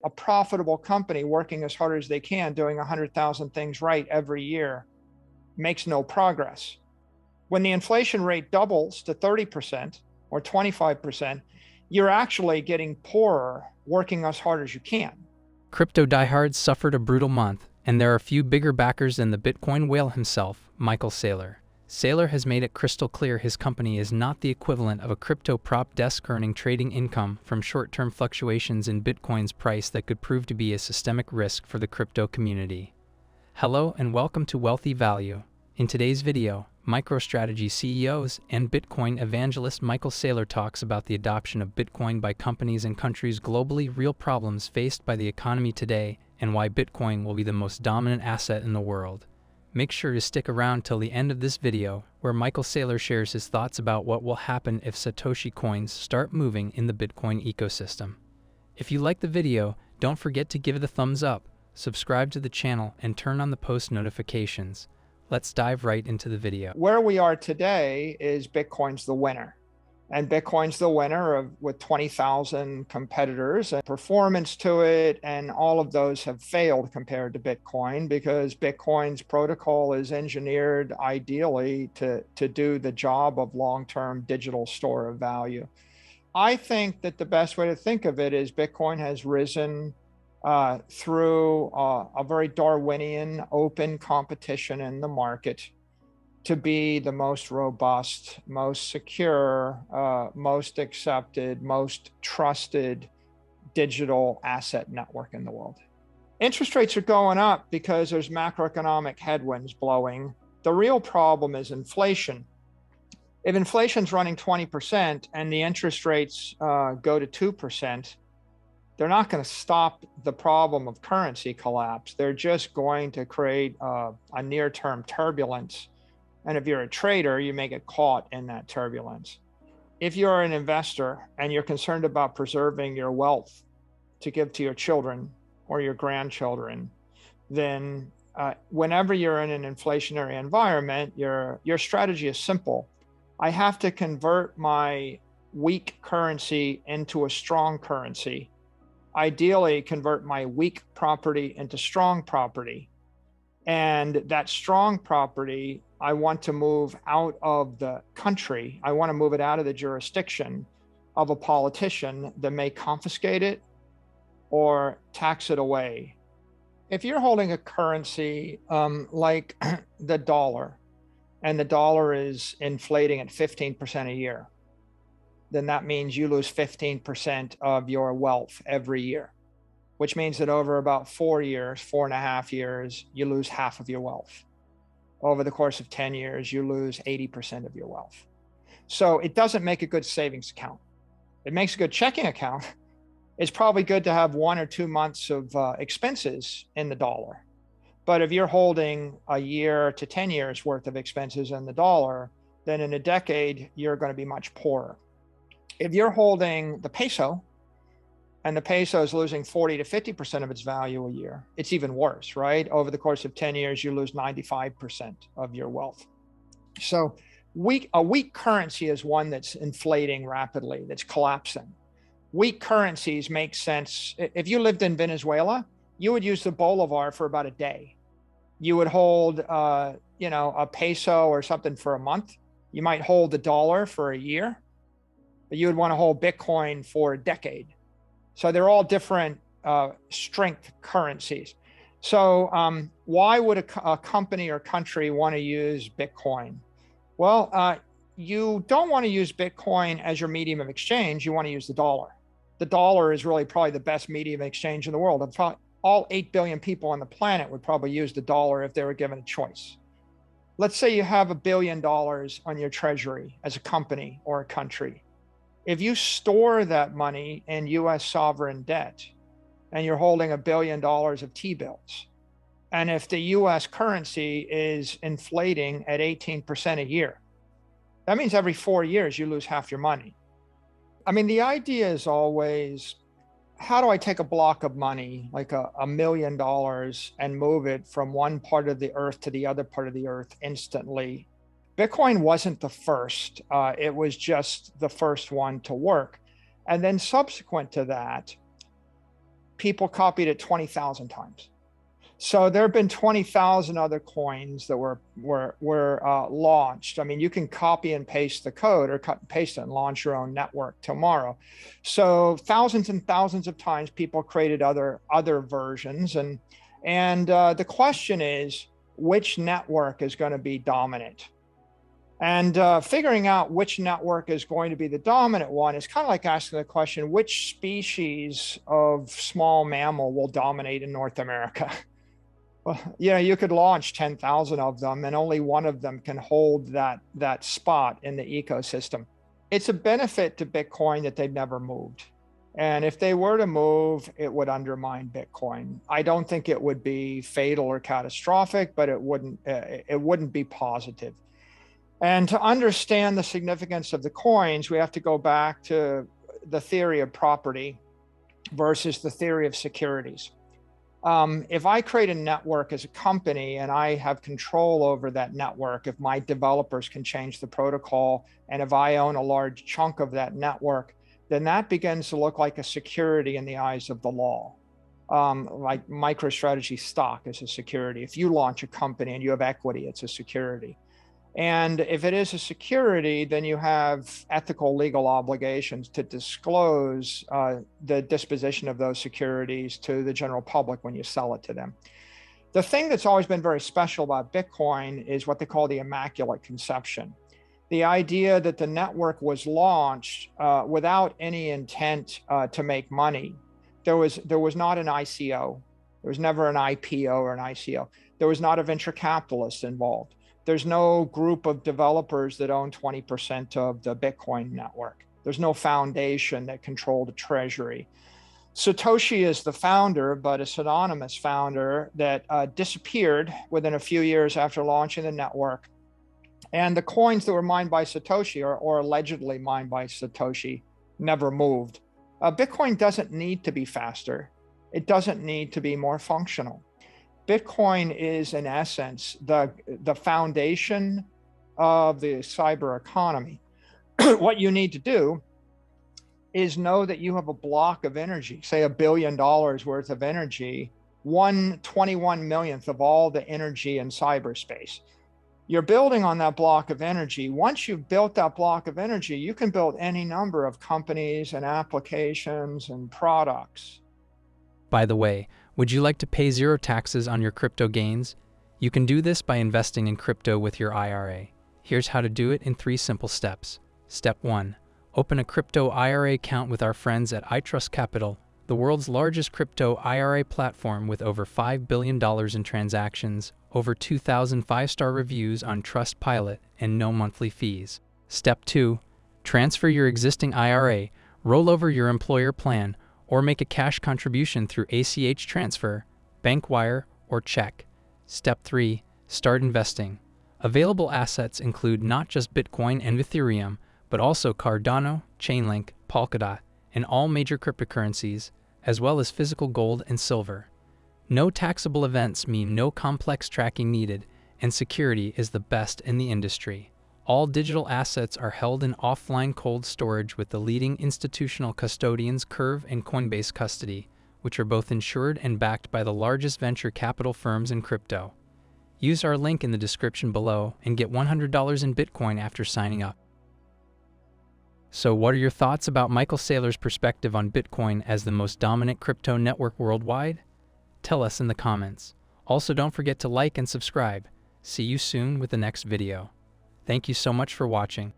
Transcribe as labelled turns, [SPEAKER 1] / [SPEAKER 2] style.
[SPEAKER 1] A profitable company working as hard as they can, doing 100,000 things right every year, makes no progress. When the inflation rate doubles to 30% or 25%, you're actually getting poorer working as hard as you can.
[SPEAKER 2] Crypto diehards suffered a brutal month, and there are few bigger backers than the Bitcoin whale himself, Michael Saylor. Saylor has made it crystal clear his company is not the equivalent of a crypto prop desk earning trading income from short-term fluctuations in Bitcoin's price that could prove to be a systemic risk for the crypto community. Hello and welcome to Wealthy Value. In today's video, MicroStrategy CEOs and Bitcoin evangelist Michael Saylor talks about the adoption of Bitcoin by companies and countries globally, real problems faced by the economy today, and why Bitcoin will be the most dominant asset in the world. Make sure to stick around till the end of this video, where Michael Saylor shares his thoughts about what will happen if Satoshi coins start moving in the Bitcoin ecosystem. If you like the video, don't forget to give it a thumbs up, subscribe to the channel, and turn on the post notifications. Let's dive right into the video.
[SPEAKER 1] Where we are today is Bitcoin's the winner. And Bitcoin's the winner with 20,000 competitors, and performance to it, and all of those have failed compared to Bitcoin because Bitcoin's protocol is engineered ideally to do the job of long-term digital store of value. I think that the best way to think of it is Bitcoin has risen through a very Darwinian open competition in the market to be the most robust, most secure, most accepted, most trusted digital asset network in the world. Interest rates are going up because there's macroeconomic headwinds blowing. The real problem is inflation. If inflation's running 20% and the interest rates go to 2%, they're not going to stop the problem of currency collapse. They're just going to create a near-term turbulence. And if you're a trader, you may get caught in that turbulence. If you're an investor and you're concerned about preserving your wealth to give to your children or your grandchildren, then whenever you're in an inflationary environment, your strategy is simple. I have to convert my weak currency into a strong currency. Ideally, convert my weak property into strong property. And that strong property, I want to move out of the country. I want to move it out of the jurisdiction of a politician that may confiscate it or tax it away. If you're holding a currency like the dollar, and the dollar is inflating at 15% a year, then that means you lose 15% of your wealth every year, which means that over about 4 years, 4.5 years, you lose half of your wealth. Over the course of 10 years, you lose 80% of your wealth. So it doesn't make a good savings account. It makes a good checking account. It's probably good to have 1 or 2 months of expenses in the dollar. But if you're holding a year to 10 years worth of expenses in the dollar, then in a decade, you're going to be much poorer. If you're holding the peso, and the peso is losing 40 to 50% of its value a year, it's even worse, right? Over the course of 10 years, you lose 95% of your wealth. So a weak currency is one that's inflating rapidly, that's collapsing. Weak currencies make sense. If you lived in Venezuela, you would use the bolivar for about a day. You would hold a peso or something for a month. You might hold the dollar for a year, but you would want to hold Bitcoin for a decade. So they're all different strength currencies. So why would a company or country want to use Bitcoin? Well, you don't want to use Bitcoin as your medium of exchange. You want to use the dollar. The dollar is really probably the best medium of exchange in the world. All 8 billion people on the planet would probably use the dollar if they were given a choice. Let's say you have $1 billion on your treasury as a company or a country. If you store that money in US sovereign debt and you're holding $1 billion of T-bills, and if the US currency is inflating at 18% a year, that means every 4 years you lose half your money. I mean, the idea is always, how do I take a block of money, like $1 million, and move it from one part of the earth to the other part of the earth instantly? Bitcoin wasn't the first. It was just the first one to work. And then subsequent to that, people copied it 20,000 times. So there have been 20,000 other coins that were launched. I mean, you can copy and paste the code or cut and paste it and launch your own network tomorrow. So thousands and thousands of times people created other versions. And the question is, which network is going to be dominant? And figuring out which network is going to be the dominant one is kind of like asking the question, which species of small mammal will dominate in North America? Well, you could launch 10,000 of them and only one of them can hold that spot in the ecosystem. It's a benefit to Bitcoin that they've never moved. And if they were to move, it would undermine Bitcoin. I don't think it would be fatal or catastrophic, but it wouldn't be positive. And to understand the significance of the coins, we have to go back to the theory of property versus the theory of securities. If I create a network as a company and I have control over that network, if my developers can change the protocol, and if I own a large chunk of that network, then that begins to look like a security in the eyes of the law. Like MicroStrategy stock is a security. If you launch a company and you have equity, it's a security. And if it is a security, then you have ethical legal obligations to disclose the disposition of those securities to the general public when you sell it to them. The thing that's always been very special about Bitcoin is what they call the Immaculate Conception. The idea that the network was launched without any intent to make money. There was not an ICO. There was never an IPO or an ICO. There was not a venture capitalist involved. There's no group of developers that own 20% of the Bitcoin network. There's no foundation that controlled a treasury. Satoshi is the founder, but a pseudonymous founder that disappeared within a few years after launching the network. And the coins that were mined by Satoshi or allegedly mined by Satoshi never moved. Bitcoin doesn't need to be faster. It doesn't need to be more functional. Bitcoin is, in essence, the foundation of the cyber economy. What you need to do is know that you have a block of energy, say $1 billion worth of energy, 1/21 millionth of all the energy in cyberspace. You're building on that block of energy. Once you've built that block of energy, you can build any number of companies and applications and products.
[SPEAKER 2] By the way, would you like to pay zero taxes on your crypto gains? You can do this by investing in crypto with your IRA. Here's how to do it in 3 simple steps. Step 1. Open a crypto IRA account with our friends at iTrustCapital, the world's largest crypto IRA platform with over $5 billion in transactions, over 2,000 5-star reviews on Trustpilot, and no monthly fees. Step 2. Transfer your existing IRA, roll over your employer plan, or make a cash contribution through ACH transfer, bank wire, or check. Step 3. Start investing. Available assets include not just Bitcoin and Ethereum, but also Cardano, Chainlink, Polkadot, and all major cryptocurrencies, as well as physical gold and silver. No taxable events mean no complex tracking needed, and security is the best in the industry. All digital assets are held in offline cold storage with the leading institutional custodians Curve and Coinbase Custody, which are both insured and backed by the largest venture capital firms in crypto. Use our link in the description below and get $100 in Bitcoin after signing up. So what are your thoughts about Michael Saylor's perspective on Bitcoin as the most dominant crypto network worldwide? Tell us in the comments. Also, don't forget to like and subscribe. See you soon with the next video. Thank you so much for watching.